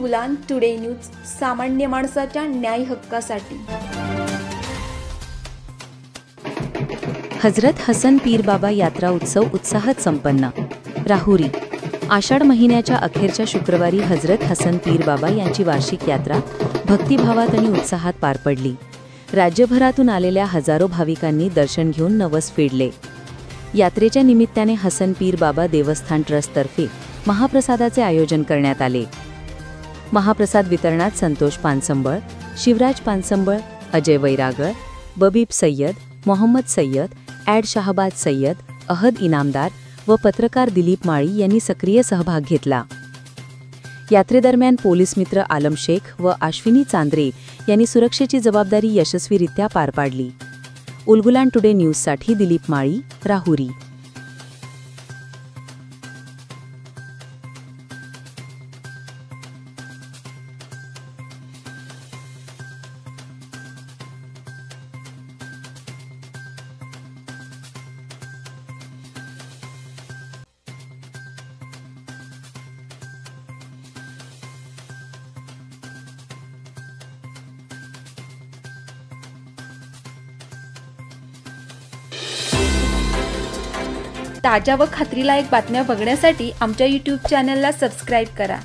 Ulgulan today news, सामान्य माणसाच्या न्याय हक्कासाठी। हजरत हसन पीर बाबा यात्रा उत्सव उत्साहात संपन्न। राहुरी आषाढ महिन्याच्या अखेरच्या शुक्रवारी हजरत हसन पीर बाबा यांची वार्षिक यात्रा भक्तिभावात आणि उत्साहात पार पडली। राज्यभरातून आलेल्या हजारो भाविकांनी दर्शन घेऊन नवस फेडले। यात्रेच्या निमित्ताने हसन पीर बाबा देवस्थान ट्रस्टतर्फे महाप्रसादाचे आयोजन करण्यात आले। महाप्रसाद वितरणात संतोष पानसंबळ, शिवराज पानसंबळ, अजय वैरागळ, बबीब सय्यद, मोहम्मद सय्यद, ॲड शाहबाज सय्यद, अहद इनामदार व पत्रकार दिलीप माळी यांनी सक्रिय सहभाग घेतला। यात्रेदरम्यान पोलीस मित्र आलम शेख व अश्विनी चांद्रे यांनी सुरक्षेची जबाबदारी यशस्वीरित्या पार पाडली। उलगुलान टुडे न्यूजसाठी दिलीप माळी, राहुरी। ताज्या व खात्रीलायक बातम्या बघण्यासाठी आमच्या YouTube चॅनलला सबस्क्राईब करा।